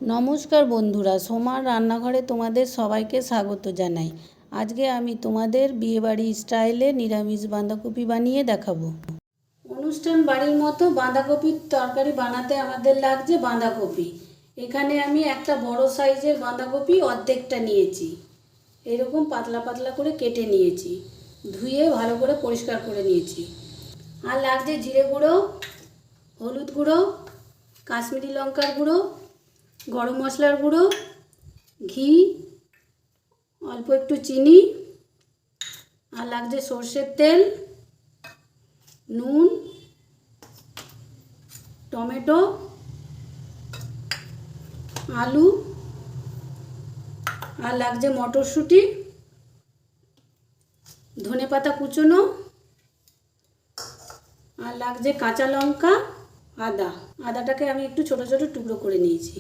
নমস্কার বন্ধুরা, সোমার রান্নাঘরে তোমাদের সবাইকে স্বাগত জানাই। আজকে আমি তোমাদের বিয়েবাড়ি স্টাইলে নিরামিষ বাঁধাকপি বানিয়ে দেখাবো। অনুষ্ঠান বাড়ির মতো বাঁধাকপির তরকারি বানাতে আমাদের লাগছে বাঁধাকপি। এখানে আমি একটা বড় সাইজের বাঁধাকপি অর্ধেকটা নিয়েছি। এরকম পাতলা পাতলা করে কেটে নিয়েছি, ধুয়ে ভালো করে পরিষ্কার করে নিয়েছি। আর লাগছে জিরে গুঁড়ো, হলুদ গুঁড়ো, কাশ্মীরি লঙ্কার গুঁড়ো, গরম মশলার গুঁড়ো, ঘি, অল্প একটু চিনি, আর লাগছে সর্ষের তেল, নুন, টমেটো, আলু, আর লাগছে মটরশুঁটি, ধনেপাতা কুচোনো, আর লাগছে কাঁচা লঙ্কা, আদাটাকে আমি একটু ছোট ছোট টুকরো করে নিয়েছি।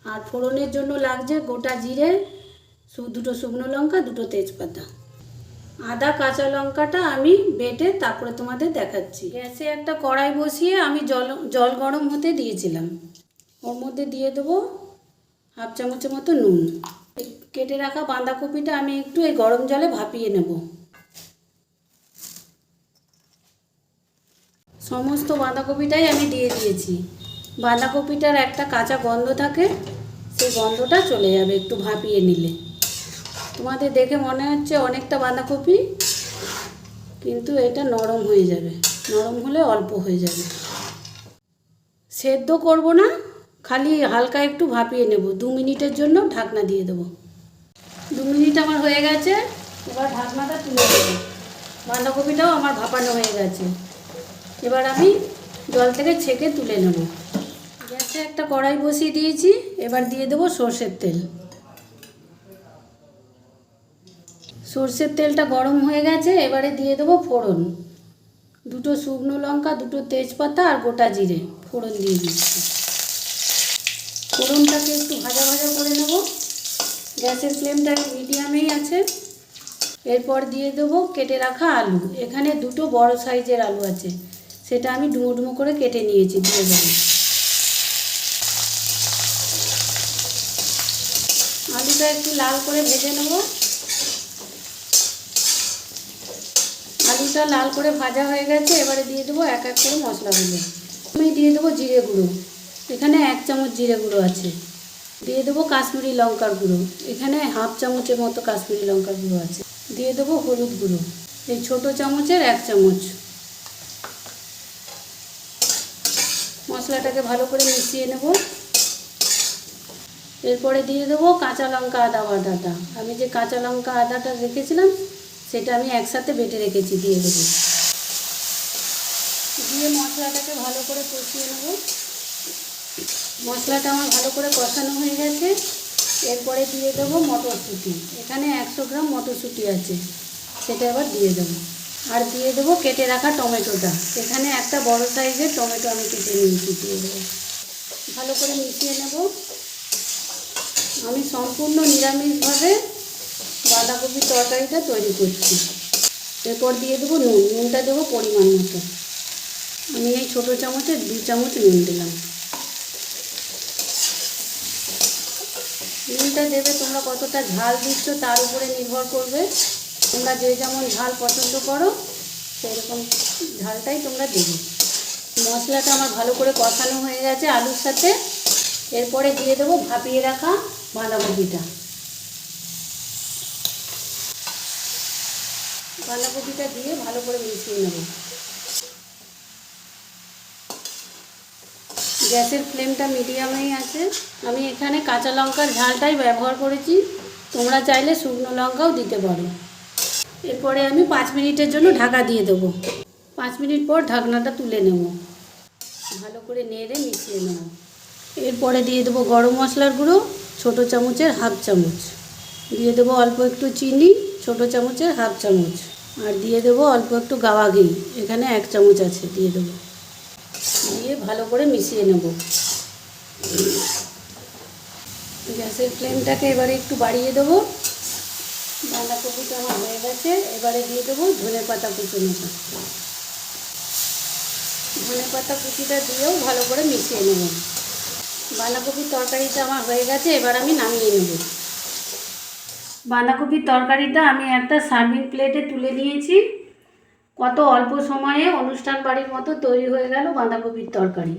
আর ফোড়নের জন্য লাগছে গোটা জিরে, দুটো শুকনো লঙ্কা, দুটো তেজপাতা। আদা কাঁচা লঙ্কাটা আমি বেটে তারপরে তোমাদের দেখাচ্ছি। গ্যাসে একটা কড়াই বসিয়ে আমি জল গরম হতে দিয়েছিলাম। ওর মধ্যে দিয়ে দেবো হাফ চামচের মতো নুন। কেটে রাখা বাঁধাকপিটা আমি একটু এই গরম জলে ভাপিয়ে নেব। সমস্ত বাঁধাকপিটাই আমি দিয়ে দিয়েছি। বাঁধাকপিটার একটা কাঁচা গন্ধ থাকে, সেই গন্ধটা চলে যাবে একটু ভাপিয়ে নিলে। তোমাদের দেখে মনে হচ্ছে অনেকটা বাঁধাকপি, কিন্তু এটা নরম হয়ে যাবে। নরম হলে অল্প হয়ে যাবে। সেদ্ধ করব না, খালি হালকা একটু ভাপিয়ে নেব। 2 মিনিটের জন্য ঢাকনা দিয়ে দেবো। 2 মিনিট আমার হয়ে গেছে। এবার ঢাকনাটা তুলে দেবো। বাঁধাকপিটাও আমার ভাপানো হয়ে গেছে। এবার আমি জল থেকে ছেঁকে তুলে নেব। গ্যাসে একটা কড়াই বসিয়ে দিয়েছি। এবার দিয়ে দেবো সর্ষের তেল। সর্ষের তেলটা গরম হয়ে গেছে। এবারে দিয়ে দেবো ফোড়ন। 2টো শুকনো লঙ্কা, 2টো তেজপাতা আর গোটা জিরে ফোড়ন দিয়ে দিচ্ছি। ফোড়নটাকে একটু ভাজা ভাজা করে নেব। গ্যাসের ফ্লেমটা মিডিয়ামেই আছে। এরপর দিয়ে দেবো কেটে রাখা আলু। এখানে 2টো বড় সাইজের আলু আছে, সেটা আমি ডুমো ডুমো করে কেটে নিয়েছি। দিয়ে দেবো। আলুটা একটু লাল করে ভেজে নেব। আলুটা লাল করে ভাজা হয়ে গেছে। এবারে দিয়ে দেবো এক এক করে মশলাগুলো। আমি দিয়ে দেবো জিরে গুঁড়ো। এখানে 1 চামচ জিরে গুঁড়ো আছে। দিয়ে দেবো কাশ্মীরি লঙ্কার গুঁড়ো। এখানে হাফ চামচের মতো কাশ্মীরি লঙ্কার গুঁড়ো আছে। দিয়ে দেবো হলুদ গুঁড়ো, এই ছোটো চামচের 1 চামচ। মশলাটাকে ভালো করে মিশিয়ে নেব। এরপরে দিয়ে দেবো কাঁচা লঙ্কা আদা বাটাটা। আমি যে কাঁচা লঙ্কা আদাটা রেখেছিলাম, সেটা আমি একসাথে বেটে রেখেছি। দিয়ে দেবো। দিয়ে মশলাটাকে ভালো করে কষিয়ে নেব। মশলাটা আমার ভালো করে কষানো হয়ে গেছে। এরপরে দিয়ে দেবো মটরশুঁটি। এখানে 100 গ্রাম মটরশুঁটি আছে, সেটা এবার দিয়ে দেবো। আর দিয়ে দেবো কেটে রাখা টমেটোটা। এখানে একটা বড় সাইজের টমেটো আমি কেটে নিয়েছি। দিয়ে দেবো। ভালো করে মিশিয়ে নেব। আমি সম্পূর্ণ নিরামিষভাবে বাঁধাকপির তরকারিটা তৈরি করছি। এরপর দিয়ে দেবো নুন। নুনটা দেবো পরিমাণ মতো। আমি এই ছোটো চামচে 2 চামচ নুন দিলাম। নুনটা দেবে তোমরা কতটা ঝাল দিচ্ছ তার উপরে নির্ভর করবে। তোমরা যে যেমন ঝাল পছন্দ করো সেরকম ঝালটাই তোমরা দেবে। মশলাটা আমার ভালো করে কষানো হয়ে গেছে আলুর সাথে। এরপরে দিয়ে দেবো ভাপিয়ে রাখা বাঁধাকপিটা। বাঁধাকপিটা দিয়ে ভালো করে মিশিয়ে নেব। গ্যাসের ফ্লেমটা মিডিয়ামেই আছে। আমি এখানে কাঁচা লঙ্কার ঝালটাই ব্যবহার করেছি। তোমরা চাইলে শুকনো লঙ্কাও দিতে পারো। এরপরে আমি 5 মিনিটের জন্য ঢাকা দিয়ে দেবো। 5 মিনিট পর ঢাকনাটা তুলে নেব। ভালো করে নেড়ে মিশিয়ে নেব। এরপরে দিয়ে দেবো গরম মশলার গুঁড়ো, ছোটো চামচের হাফ চামচ। দিয়ে দেবো অল্প একটু চিনি, ছোটো চামচের হাফ চামচ। আর দিয়ে দেবো অল্প একটু গাওয়া ঘি। এখানে 1 চামচ আছে, দিয়ে দেবো। দিয়ে ভালো করে মিশিয়ে নেব। গ্যাসের ফ্লেমটাকে এবারে একটু বাড়িয়ে দেবো। বাঁধাকপিটা আমার হয়ে গেছে। এবারে দিয়ে দেবো ধনেপাতা কুচোনোটা। ধনেপাতা কুচিটা দিয়েও ভালো করে মিশিয়ে নেব। বাঁধাকপির তরকারিটা আমার হয়ে গেছে, এবার আমি নামিয়ে নেব। বাঁধাকপির তরকারিটা আমি একটা সার্ভিং প্লেটে তুলে নিয়েছি। কত অল্প সময়ে অনুষ্ঠান বাড়ির মতো তৈরি হয়ে গেল বাঁধাকপির তরকারি।